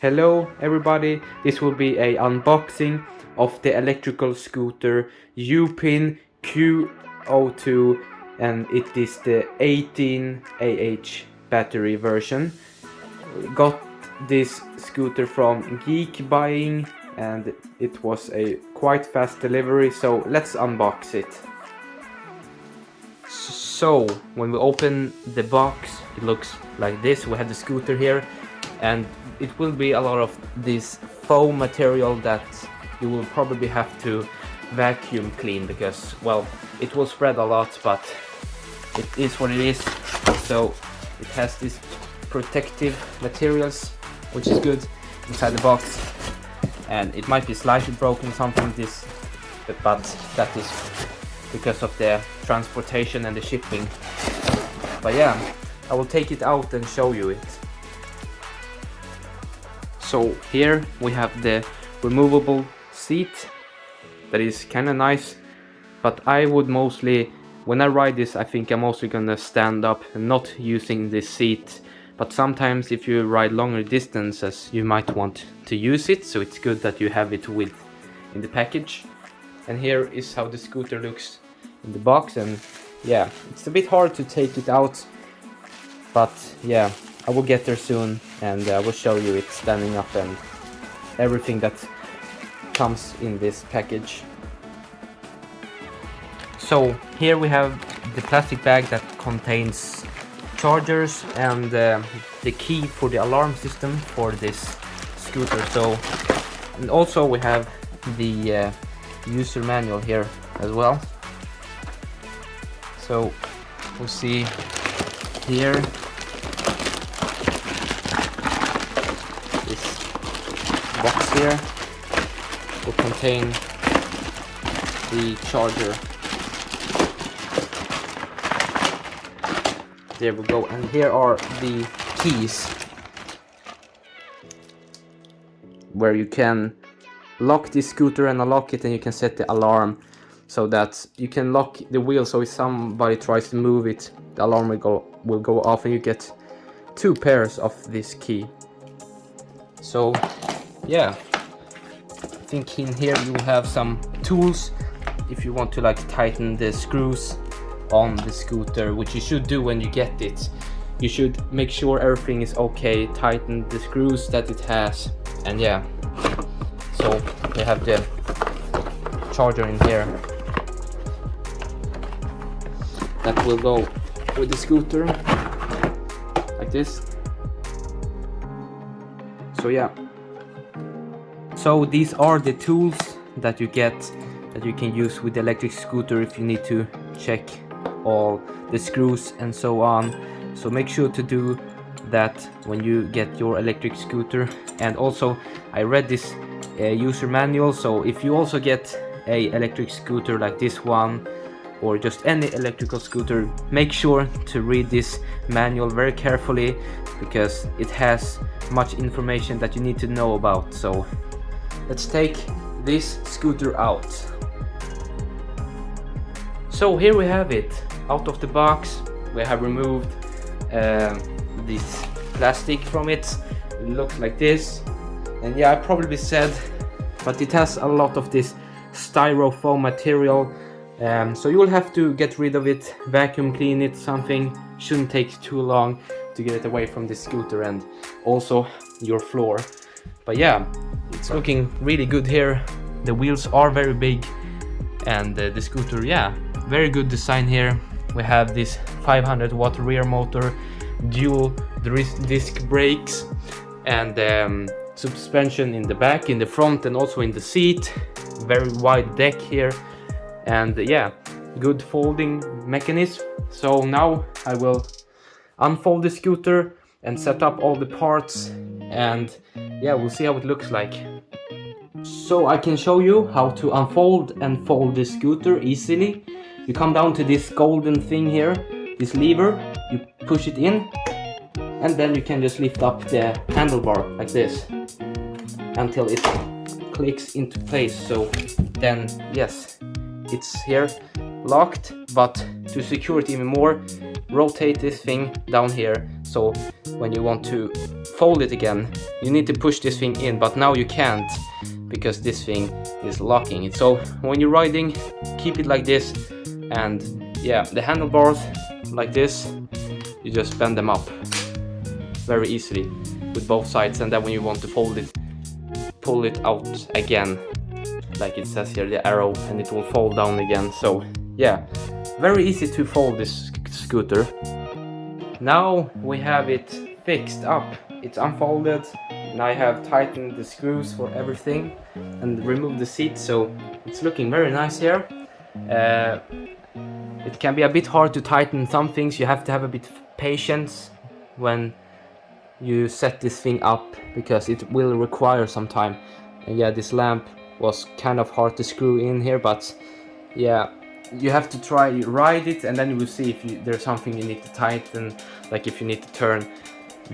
Hello everybody, this will be a unboxing of the electrical scooter Youpin Q02 and it is the 18Ah battery version. Got this scooter from Geek Buying and it was a quite fast delivery, so let's unbox it. So when we open the box it looks like this. We have the scooter here and it will be a lot of this foam material that you will probably have to vacuum clean because, well, it will spread a lot, but it is what it is. So it has these protective materials, which is good, inside the box, and it might be slightly broken something but that is because of the transportation and the shipping. But yeah, I will take it out and show you it. So here we have the removable seat that is kind of nice, but I would mostly, when I ride this, I think I'm mostly gonna stand up and not using this seat. But sometimes if you ride longer distances you might want to use it, so it's good that you have it with in the package. And here is how the scooter looks in the box, and yeah, it's a bit hard to take it out, but yeah, I will get there soon and I will show you it standing up and everything that comes in this package. So here we have the plastic bag that contains chargers and the key for the alarm system for this scooter. So, and also we have the user manual here as well. So we'll see here. Box here will contain the charger. There we go, and here are the keys where you can lock the scooter and unlock it, and you can set the alarm so that you can lock the wheel, so if somebody tries to move it the alarm will go off, and you get 2 pairs of this key. So yeah, I think in here you will have some tools if you want to like tighten the screws on the scooter, which you should do when you get it. You should make sure everything is okay, tighten the screws that it has, and yeah. So we have the charger in here that will go with the scooter like this. So yeah. So these are the tools that you get that you can use with the electric scooter if you need to check all the screws and so on. So make sure to do that when you get your electric scooter. And also I read this user manual, so if you also get a electric scooter like this one or just any electrical scooter, make sure to read this manual very carefully because it has much information that you need to know about. So let's take this scooter out. So here we have it, out of the box. We have removed this plastic from it. It looks like this, and yeah, I probably said, but it has a lot of this styrofoam material, so you will have to get rid of it, vacuum clean it, something. Shouldn't take too long to get it away from the scooter and also your floor. But yeah, it's looking really good here. The wheels are very big, and the scooter, yeah, very good design here. We have this 500 watt rear motor, dual disc brakes, and suspension in the back, in the front, and also in the seat. Very wide deck here, and yeah, good folding mechanism. So now I will unfold the scooter and set up all the parts, and yeah, we'll see how it looks like. So I can show you how to unfold and fold the scooter easily. You come down to this golden thing here, this lever, you push it in, and then you can just lift up the handlebar like this until it clicks into place. So then, yes, it's here locked, but to secure it even more, rotate this thing down here. So when you want to fold it again, you need to push this thing in, but now you can't because this thing is locking it. So when you're riding, keep it like this, and yeah, the handlebars like this, you just bend them up very easily with both sides, and then when you want to fold it, pull it out again, like it says here, the arrow, and it will fold down again. So yeah, very easy to fold this scooter. Now we have it fixed up, it's unfolded, and I have tightened the screws for everything and removed the seat, so it's looking very nice here. It can be a bit hard to tighten some things, you have to have a bit of patience when you set this thing up, because it will require some time. And yeah, this lamp was kind of hard to screw in here, but yeah, you have to try ride it, and then you will see if there's something you need to tighten, like if you need to turn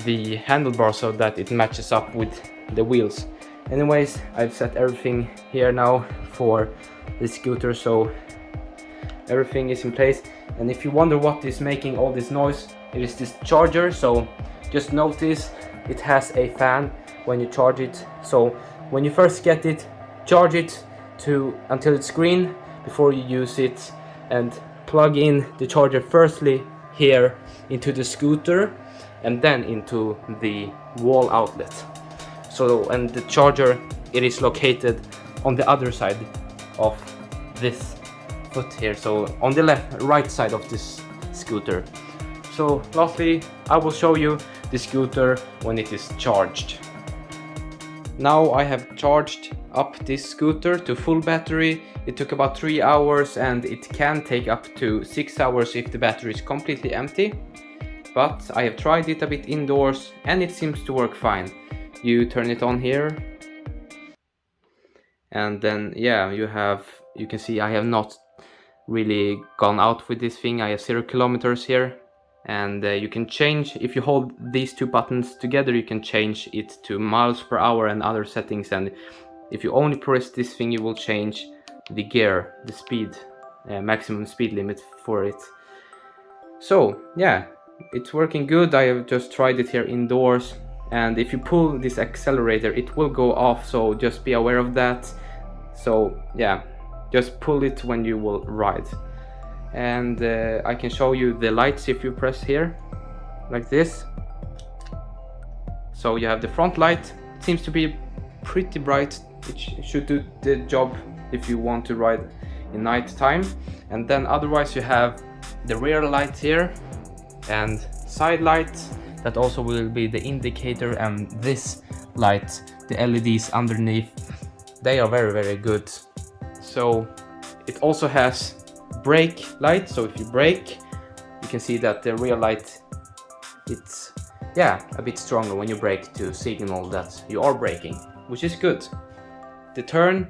the handlebar so that it matches up with the wheels. Anyways, I've set everything here now for the scooter, so everything is in place. And if you wonder what is making all this noise, it is this charger. So just notice it has a fan when you charge it. So when you first get it, charge it until it's green before you use it, and plug in the charger firstly here into the scooter and then into the wall outlet. So, and the charger, it is located on the other side of this foot here, so on the right side of this scooter. So lastly, I will show you the scooter when it is charged. Now I have charged up this scooter to full battery. It took about 3 hours, and it can take up to 6 hours if the battery is completely empty. But I have tried it a bit indoors and it seems to work fine. You turn it on here, and then yeah, you can see I have not really gone out with this thing. I have 0 kilometers here, and you can change, if you hold these two buttons together, you can change it to miles per hour and other settings. And if you only press this thing, you will change the gear, the speed, maximum speed limit for it. So yeah, it's working good. I have just tried it here indoors, and if you pull this accelerator, it will go off, so just be aware of that. So yeah, just pull it when you will ride. And I can show you the lights if you press here like this. So you have the front light, it seems to be pretty bright, it should do the job if you want to ride in night time. And then otherwise you have the rear light here and side lights that also will be the indicator, and this light, the LEDs underneath, they are very good. So it also has brake light, so if you brake, you can see that the rear light, it's a bit stronger when you brake to signal that you are braking, which is good. The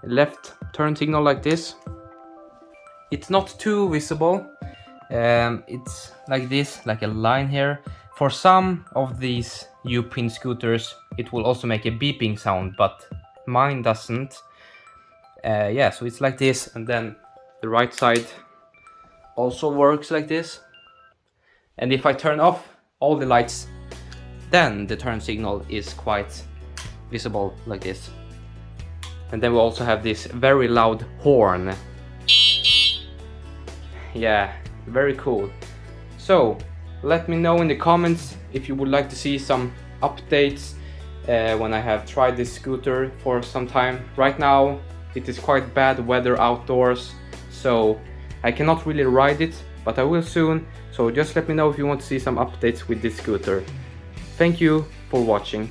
left turn signal like this, it's not too visible. It's like this, like a line here. For some of these Youpin scooters, it will also make a beeping sound, but mine doesn't. So it's like this, and then the right side also works like this. And if I turn off all the lights, then the turn signal is quite visible like this. And then we also have this very loud horn. Yeah, very cool. So let me know in the comments if you would like to see some updates when I have tried this scooter for some time. Right now it is quite bad weather outdoors, so I cannot really ride it, but I will soon. So just let me know if you want to see some updates with this scooter. Thank you for watching.